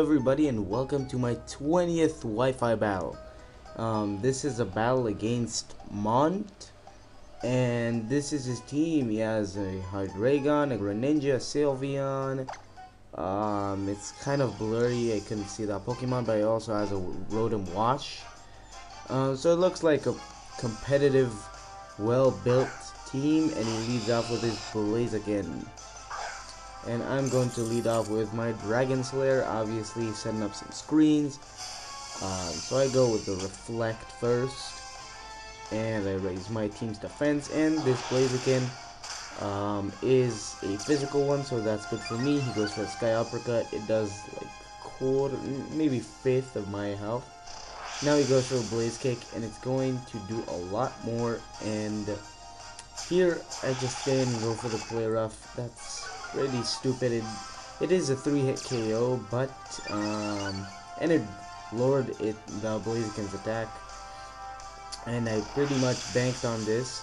everybody and welcome to my 20th Wi-Fi battle. This is a battle against Mont, and this is his team. He has a Hydreigon, a Greninja, a Sylveon. It's kind of blurry, I couldn't see that Pokemon, but he also has a Rotom Wash. So it looks like a competitive, well-built team, and he leads off with his Blaziken. And I'm going to lead off with my Dragon Slayer, obviously setting up some screens. So I go with the Reflect first, and I raise my team's defense, and this Blaziken is a physical one, so that's good for me. He goes for a Sky Uppercut. It does like quarter, maybe fifth of my health. Now he goes for a Blaze Kick, and it's going to do a lot more, and here I just stay and go for the Play Rough. That's pretty stupid. It is a 3-hit KO, but and it lowered the Blaziken's attack, and I pretty much banked on this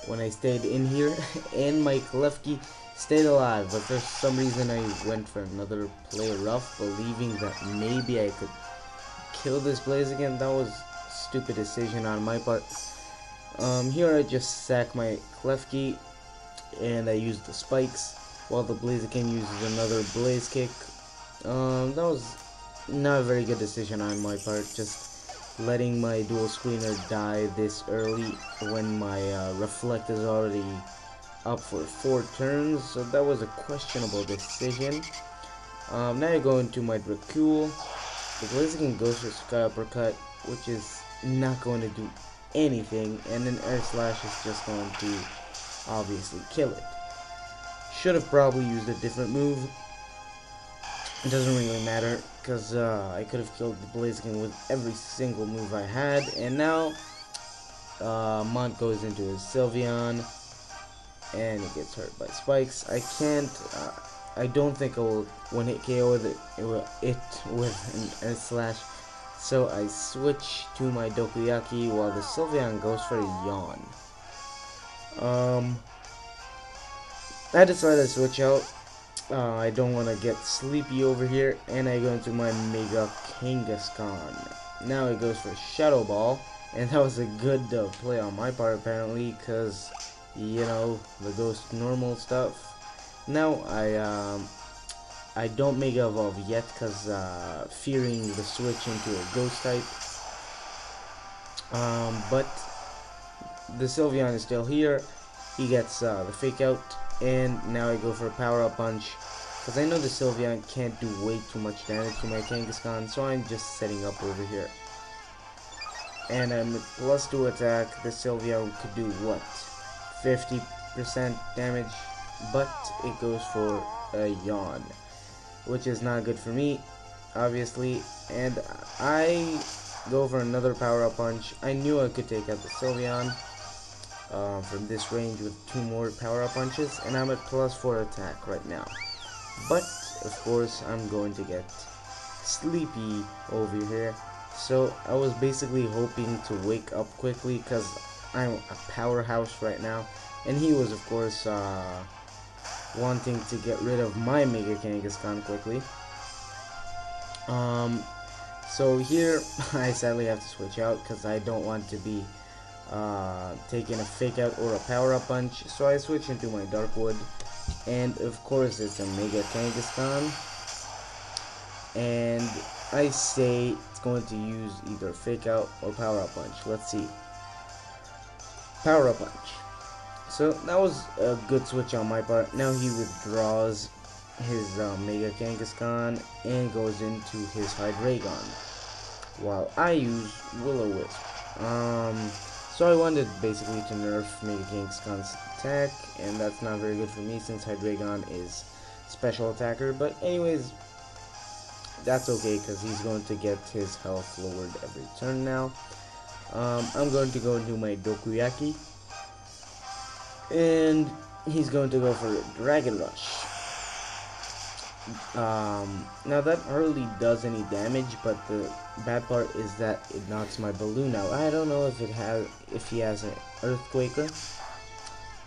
when I stayed in here, and my Klefki stayed alive. But for some reason I went for another Play Rough, believing that maybe I could kill this Blaziken. That was a stupid decision on my part. Here I just sack my Klefki, and I use the spikes, while the Blaziken uses another Blaze Kick. That was not a very good decision on my part, just letting my dual screener die this early when my Reflect is already up for 4 turns, so that was a questionable decision. Now I go into my Dracul. The Blaziken goes for Sky Uppercut, which is not going to do anything, and then Air Slash is just going to obviously kill it. Should have probably used a different move. It doesn't really matter, because I could have killed the Blaziken with every single move I had. And now Mont goes into his Sylveon, and he gets hurt by spikes. I don't think I will one-hit KO with it with an Air Slash. So I switch to my Dokuyaki while the Sylveon goes for a Yawn. I decided to switch out. I don't want to get sleepy over here, and I go into my Mega Kangaskhan. Now it goes for Shadow Ball, and that was a good play on my part apparently, because you know, the Ghost normal stuff. Now I don't Mega Evolve yet, because fearing the switch into a Ghost type. But the Sylveon is still here. He gets the Fake Out. And now I go for a Power Up Punch, because I know the Sylveon can't do way too much damage to my Kangaskhan, so I'm just setting up over here. And I'm at +2 attack. The Sylveon could do what? 50% damage, but it goes for a Yawn, which is not good for me, obviously. And I go for another Power Up Punch. I knew I could take out the Sylveon from this range with 2 more Power-Up Punches, and I'm at +4 attack right now. But, of course, I'm going to get sleepy over here, so I was basically hoping to wake up quickly, because I'm a powerhouse right now, and he was, of course, wanting to get rid of my Mega Kangaskhan quickly. So here, I sadly have to switch out, because I don't want to be taking a Fake Out or a Power Up Punch, so I switch into my Darkwood, and of course it's a Mega Kangaskhan, and I say it's going to use either Fake Out or Power Up Punch. Let's see. Power Up Punch. So that was a good switch on my part. Now he withdraws his Mega Kangaskhan and goes into his Hydreigon, while I use Will-O-Wisp. So I wanted basically to nerf Mega Kangaskhan's attack, and that's not very good for me since Hydreigon is special attacker. But anyways, that's okay, because he's going to get his health lowered every turn now. I'm going to go into my Dokuyaki, and he's going to go for Dragon Rush. Now that hardly does any damage, but the bad part is that it knocks my balloon out. I don't know if he has an Earthquaker.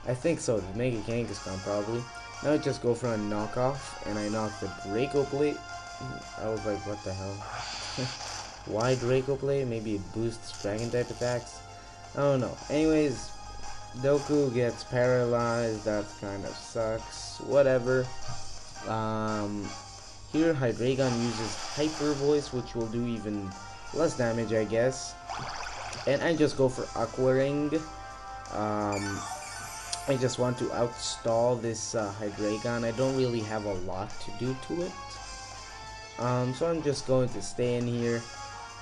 I think so, the Mega Kangaskhan probably. Now I just go for a knockoff, and I knock the Draco Plate, I was like, what the hell? Why Draco play? Maybe it boosts dragon type attacks. I don't know. Anyways, Doku gets paralyzed. That kind of sucks. Whatever. Here Hydreigon uses Hyper Voice, which will do even less damage, I guess. And I just go for Aqua Ring. I just want to outstall this Hydreigon. I don't really have a lot to do to it. So I'm just going to stay in here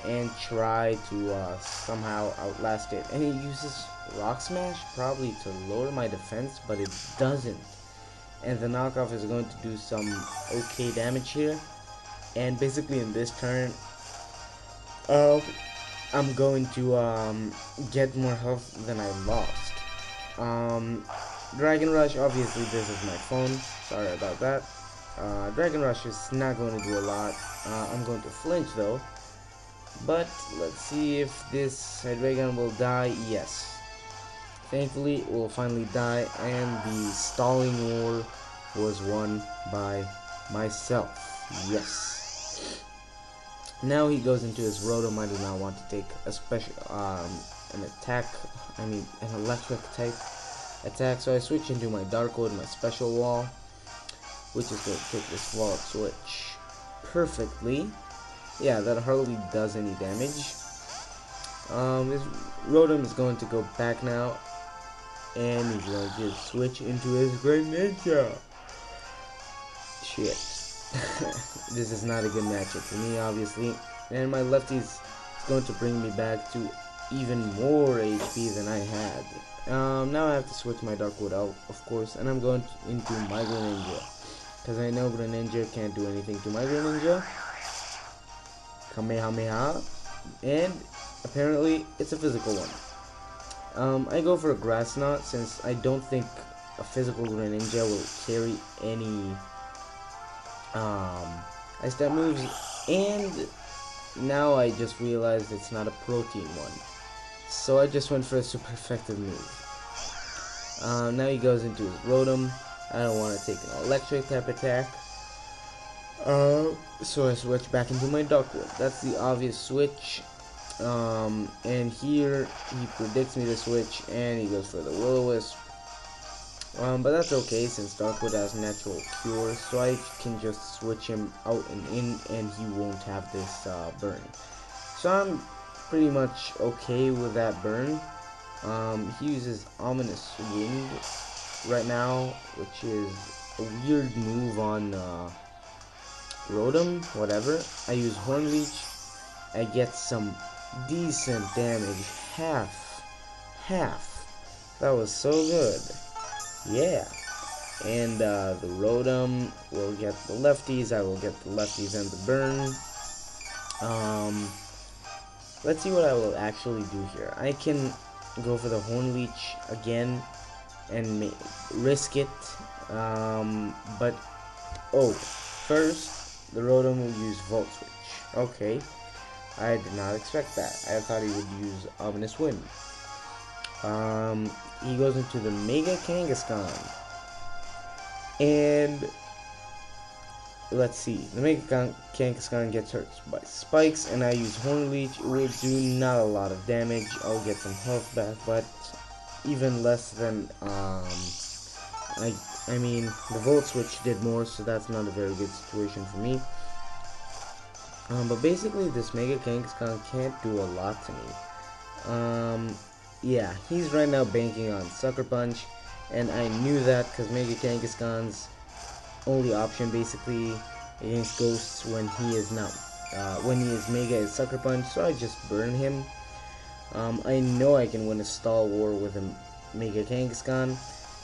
and try to somehow outlast it. And it uses Rock Smash probably to lower my defense, but it doesn't. And the knockoff is going to do some okay damage here. And basically in this turn, I'm going to get more health than I lost. Dragon Rush, obviously this is my phone, sorry about that. Dragon Rush is not going to do a lot. I'm going to flinch though. But let's see if this Hydreigon will die. Yes. Thankfully, it will finally die, and the stalling war was won by myself. Yes. Now he goes into his Rotom. I do not want to take a special, an electric type attack. So I switch into my Dark Wood, my special wall, which is going to take this wall switch perfectly. Yeah, that hardly does any damage. His Rotom is going to go back now, and he's going to just switch into his Greninja. Shit. This is not a good matchup for me, obviously. And my lefty's going to bring me back to even more HP than I had. Now I have to switch my Dark Wood out, of course, and I'm going into my Greninja. Because I know Greninja can't do anything to my Greninja. Kamehameha. And apparently it's a physical one. I go for a Grass Knot since I don't think a physical Greninja will carry any ice step moves, and now I just realized it's not a protein one, so I just went for a super effective move. Now he goes into his Rotom. I don't want to take an electric type attack, so I switch back into my Dark Wood. That's the obvious switch. And here he predicts me to switch, and he goes for the Will-O-Wisp. But that's okay since Darkwood has natural cure, so I can just switch him out and in, and he won't have this burn. So I'm pretty much okay with that burn. He uses Ominous Wind right now, which is a weird move on Rotom. Whatever. I use Horn Leech. I get some decent damage. Half. That was so good. Yeah. And the Rotom will get the lefties. I will get the lefties and the burn. Let's see what I will actually do here. I can go for the Horn Leech again and risk it. But first the Rotom will use Volt Switch. Okay. I did not expect that. I thought he would use Ominous Wind. He goes into the Mega Kangaskhan. And let's see. The Mega Kangaskhan gets hurt by spikes, and I use Horn Leech. It will do not a lot of damage. I'll get some health back, but even less than I mean the Volt Switch did more, so that's not a very good situation for me. But basically this Mega Kangaskhan can't do a lot to me. Yeah, he's right now banking on Sucker Punch, and I knew that because Mega Kangaskhan's only option basically against ghosts when he is not, when he is Mega is Sucker Punch, so I just burn him. I know I can win a stall war with a Mega Kangaskhan,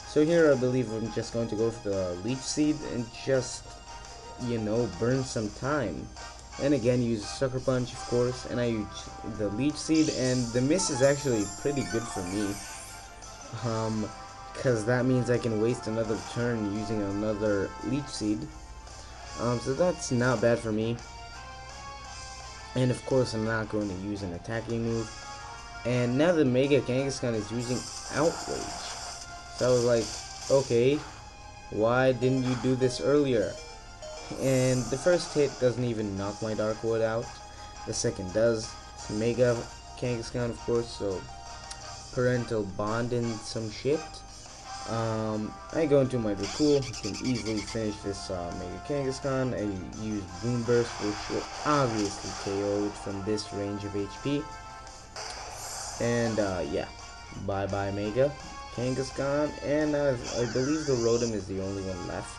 so here I believe I'm just going to go for the Leech Seed and just, you know, burn some time. And again, use Sucker Punch, of course, and I use the Leech Seed, and the miss is actually pretty good for me. Because that means I can waste another turn using another Leech Seed. So that's not bad for me. And of course, I'm not going to use an attacking move. And now the Mega Kangaskhan is using Outrage. So I was like, okay, why didn't you do this earlier? And the first hit doesn't even knock my Dark Wood out. The second does. It's Mega Kangaskhan, of course, so parental bond and some shit. I go into my Dracul. I can easily finish this Mega Kangaskhan. I use Boom Burst, which will obviously KO it from this range of HP. And yeah, bye bye Mega Kangaskhan. And I believe the Rotom is the only one left.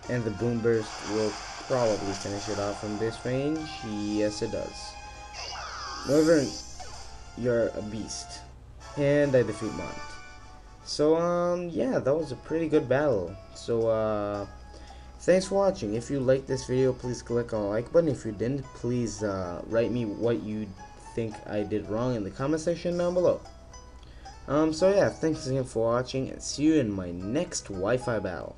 And the Boom Burst will probably finish it off from this range. Yes, it does. However, you're a beast. And I defeat Mont. So, yeah, that was a pretty good battle. So, thanks for watching. If you liked this video, please click on the like button. If you didn't, please write me what you think I did wrong in the comment section down below. So yeah, thanks again for watching, and see you in my next Wi-Fi battle.